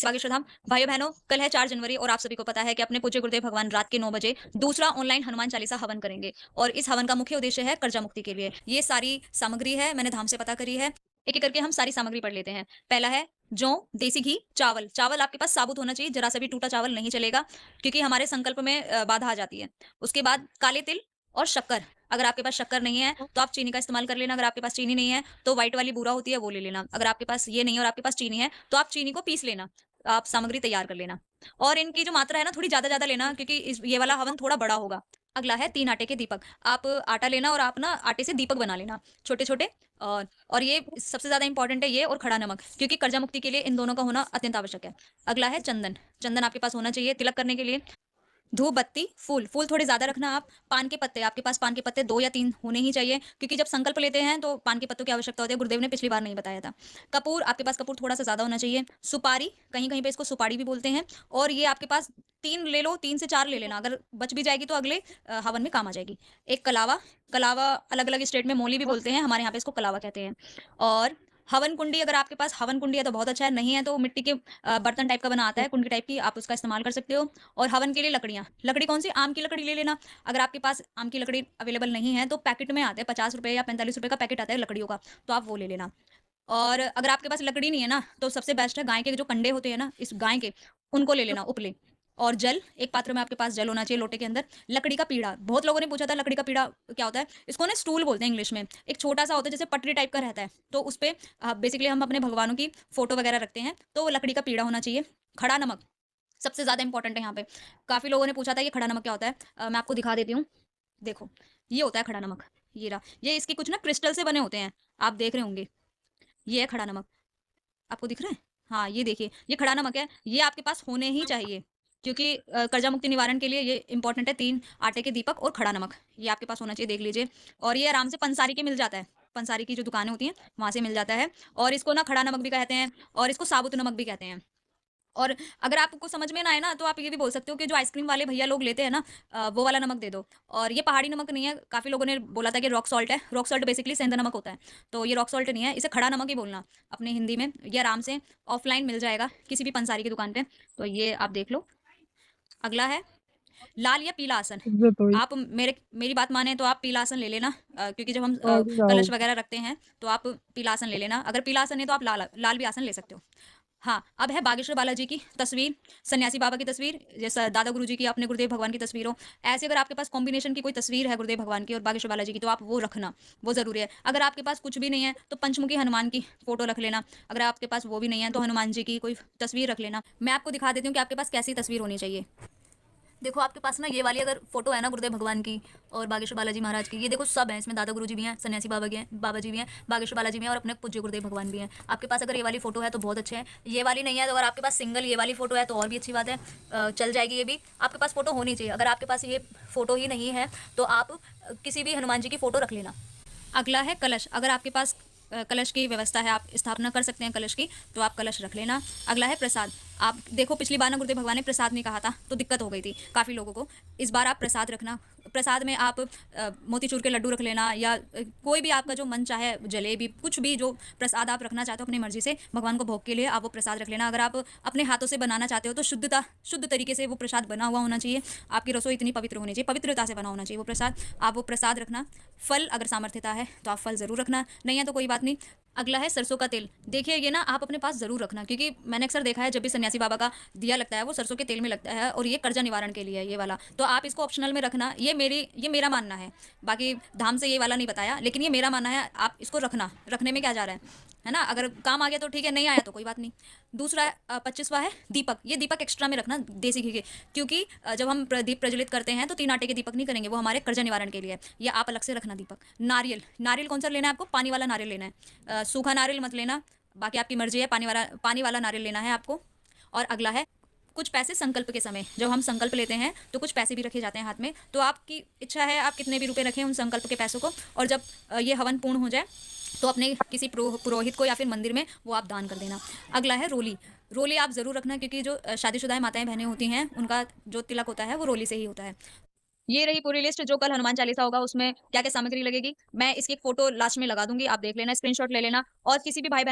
बागेश्वर धाम। भाइयों बहनों, कल है 4 जनवरी और आप सभी को पता है कि अपने पूज्य गुरुदेव भगवान रात के 9 बजे दूसरा ऑनलाइन हनुमान चालीसा हवन करेंगे और इस हवन का मुख्य उद्देश्य है कर्जा मुक्ति के लिए। ये सारी सामग्री है, मैंने धाम से पता करी है। एक-एक करके हम सारी सामग्री पढ़ लेते हैं। पहला है जौ, देसी घी, चावल। चावल आपके पास साबुत होना चाहिए, जरा सा भी टूटा चावल नहीं चलेगा क्योंकि हमारे संकल्प में बाधा आ जाती है। उसके बाद काले तिल और शक्कर। अगर आपके पास शक्कर नहीं है तो आप चीनी का इस्तेमाल कर लेना। अगर आपके पास चीनी नहीं है तो व्हाइट वाली बूरा होती है वो ले लेना। अगर आपके पास ये नहीं है और आपके पास चीनी है तो आप चीनी को पीस लेना। आप सामग्री तैयार कर लेना और इनकी जो मात्रा है ना थोड़ी ज़्यादा-ज़्यादा लेना क्योंकि इस ये वाला हवन थोड़ा बड़ा होगा। अगला है 3 आटे के दीपक। आप आटा लेना और आप ना आटे से दीपक बना लेना छोटे-छोटे। और ये सबसे ज़्यादा इंपॉर्टेंट है ये और खड़ा नमक क्योंकि कर्जा मुक्ति के लिए इन दोनों का होना अत्यंत आवश्यक है। अगला है चंदन। चंदन आपके पास होना चाहिए तिलक करने के लिए। धूप बत्ती, फूल, फूल थोड़े ज़्यादा रखना आप। पान के पत्ते, आपके पास पान के पत्ते 2 या 3 होने ही चाहिए क्योंकि जब संकल्प लेते हैं तो पान के पत्तों की आवश्यकता होती है, गुरुदेव ने पिछली बार नहीं बताया था। कपूर, आपके पास कपूर थोड़ा-सा ज़्यादा होना चाहिए। सुपारी, कहीं-कहीं पे इसको सुपाड़ी भी बोलते हैं और ये आपके पास 3 ले लो, 3 से 4 ले लेना, अगर बच भी जाएगी तो अगले हवन में काम आ जाएगी। एक कलावा, कलावा अलग-अलग स्टेट में मोली भी बोलते हैं, हमारे यहाँ पे इसको कलावा कहते हैं। और हवन कुंडी, अगर आपके पास हवन कुंडी है तो बहुत अच्छा है, नहीं है तो मिट्टी के बर्तन टाइप का बना आता है, कुंडी टाइप की, आप उसका इस्तेमाल कर सकते हो। और हवन के लिए लकड़ियाँ, लकड़ी कौन-सी? आम की लकड़ी ले लेना। अगर आपके पास आम की लकड़ी अवेलेबल नहीं है तो पैकेट में आते हैं, ₹50 या ₹45 का पैकेट आता है लकड़ियों का, तो आप वो ले लेना। और अगर आपके पास लकड़ी नहीं है ना, तो सबसे बेस्ट है गाय के जो कंडे होते हैं ना, इस गाय के, उनको ले लेना, उपले। और जल, एक पात्र में आपके पास जल होना चाहिए लोटे के अंदर। लकड़ी का पीढ़ा, बहुत लोगों ने पूछा था लकड़ी का पीढ़ा क्या होता है? इसको ना स्टूल बोलते हैं इंग्लिश में। एक छोटा-सा होता है जैसे पटरी टाइप का रहता है, तो उसपे बेसिकली हम अपने भगवानों की फ़ोटो वगैरह रखते हैं, तो वो लकड़ी का पीढ़ा होना चाहिए। खड़ा नमक, सबसे ज़्यादा इंपॉर्टेंट है यहाँ पे। काफ़ी लोगों ने पूछा था ये खड़ा नमक क्या होता है? मैं आपको दिखा देती हूँ। देखो, ये होता है खड़ा नमक, ये रहा। ये इसके कुछ ना क्रिस्टल से बने होते हैं, आप देख रहे होंगे। ये है खड़ा नमक, आपको दिख रहा है? हाँ, ये देखिए, ये खड़ा नमक है, ये आपके पास होने ही चाहिए क्योंकि कर्जा मुक्ति निवारण के लिए ये इंपॉर्टेंट है। 3 आटे के दीपक और खड़ा नमक, ये आपके पास होना चाहिए, देख लीजिए। और ये आराम से पंसारी के मिल जाता है, पंसारी की जो दुकानें होती हैं, वहाँ से मिल जाता है और इसको ना खड़ा नमक भी कहते हैं और इसको साबुत नमक भी कहते हैं। और अगर आपको समझ में ना आए ना, तो आप ये भी बोल सकते हो कि जो आइसक्रीम वाले भैया लोग लेते हैं ना, वो वाला नमक दे दो। और ये पहाड़ी नमक नहीं है, काफ़ी लोगों ने बोला था कि रॉक सॉल्ट है। रॉक सॉल्ट बेसिकली सेंधा नमक होता है, तो ये रॉक सॉल्ट नहीं है, इसे खड़ा नमक ही बोलना अपने हिंदी में। ये आराम से ऑफलाइन मिल जाएगा किसी भी पंसारी की दुकान पे, तो ये आप देख लो। अगला है लाल या पीला आसन। इज़्ज़त हुई आप मेरी बात माने तो आप पीला आसन ले लेना, क्योंकि जब हम और जाओ। कलश वगैरह रखते हैं तो आप पीला आसन ले लेना। अगर पीला आसन है तो आप लाल लाल भी आसन ले सकते हो। हाँ, अब है बागेश्वर बालाजी की तस्वीर, सन्यासी बाबा की तस्वीर, जैसा दादा गुरुजी की, अपने गुरुदेव भगवान की तस्वीर हो। ऐसे अगर आपके पास कॉम्बिनेशन की कोई तस्वीर है गुरुदेव भगवान की और बागेश्वर बालाजी की, तो आप वो रखना, वो ज़रूरी है। अगर आपके पास कुछ भी नहीं है तो पंचमुखी हनुमान की फ़ोटो रख लेना। अगर आपके पास वो भी नहीं है तो हनुमान जी की कोई तस्वीर रख लेना। मैं आपको दिखा देती हूँ कि आपके पास कैसी तस्वीर होनी चाहिए। देखो आपके पास ना ये वाली अगर फोटो है ना गुरुदेव भगवान की और बागेश्वर बालाजी महाराज की, ये देखो सब हैं इसमें, दादा गुरुजी भी हैं, सन्यासी बाबा के हैं, बाबा जी भी हैं, बागेश्वर बालाजी भी हैं और अपने पूज्य गुरुदेव भगवान भी हैं। आपके पास अगर ये वाली फोटो है तो बहुत अच्छे हैं। ये वाली नहीं है तो अगर आपके पास सिंगल ये वाली फोटो है तो और भी अच्छी बात है, चल जाएगी ये भी। आपके पास फोटो होनी चाहिए। अगर आपके पास ये फोटो ही नहीं है तो आप किसी भी हनुमान जी की फोटो रख लेना। अगला है कलश। अगर आपके पास कलश की व्यवस्था है, आप स्थापना कर सकते हैं कलश की, तो आप कलश रख लेना। अगला है प्रसाद। आप देखो पिछली बार ना गुरुदेव भगवान ने प्रसाद नहीं कहा था तो दिक्कत हो गई थी काफ़ी लोगों को। इस बार आप प्रसाद रखना। प्रसाद में आप मोतीचूर के लड्डू रख लेना या कोई भी आपका जो मन चाहे, जलेबी, कुछ भी जो प्रसाद आप रखना चाहते हो अपनी मर्जी से भगवान को भोग के लिए, आप वो प्रसाद रख लेना। अगर आप अपने हाथों से बनाना चाहते हो तो शुद्ध तरीके से वो प्रसाद बना हुआ होना चाहिए। आपकी रसोई इतनी पवित्र होनी चाहिए, पवित्रता से बना होना चाहिए वो प्रसाद। आप वो प्रसाद रखना। फल, अगर सामर्थ्यता है तो आप फल ज़रूर रखना, नहीं है तो कोई बात नहीं। अगला है सरसों का तेल। देखिए ये ना आप अपने पास ज़रूर रखना क्योंकि मैंने अक्सर देखा है जब भी सन्यासी बाबा का दिया लगता है वो सरसों के तेल में लगता है और ये कर्जा निवारण के लिए है ये वाला। तो आप इसको ऑप्शनल में रखना, ये मेरा मानना है। बाकी धाम से ये वाला नहीं बताया, लेकिन ये मेरा मानना है, आप इसको रखना। रखने में क्या जा रहा है ना? अगर काम आ गया तो ठीक है, नहीं आया तो कोई बात नहीं। दूसरा 25वां है दीपक। ये दीपक एक्स्ट्रा में रखना देसी घी के, क्योंकि जब हम दीप प्रज्वलित करते हैं तो 3 आटे के दीपक नहीं करेंगे, वो हमारे कर्जा निवारण के लिए है। ये आप अलग से रखना दीपक। नारियल, नारियल कौन सा लेना है आपको? पानी वाला नारियल लेना है, सूखा नारियल मत लेना। बाकी आपकी मर्जी है, पानी वाला नारियल लेना है आपको। और अगला है कुछ पैसे संकल्प के समय। जब हम संकल्प लेते हैं तो कुछ पैसे भी रखे जाते हैं हाथ में, तो आपकी इच्छा है आप कितने भी रुपए रखें उन संकल्प के पैसों को। और जब ये हवन पूर्ण हो जाए तो अपने किसी पुरोहित को या फिर मंदिर में वो आप दान कर देना। अगला है रोली। रोली आप ज़रूर रखना क्योंकि जो शादीशुदा माताएं बहनें होती हैं उनका जो तिलक होता है वो रोली से ही होता है। ये रही पूरी लिस्ट। जो कल हनुमान चालीसा होगा उसमें क्या क्या सामग्री लगेगी, मैं इसकी एक फोटो लास्ट में लगा दूंगी, आप देख लेना, स्क्रीनशॉट ले लेना। और किसी भी भाई बहन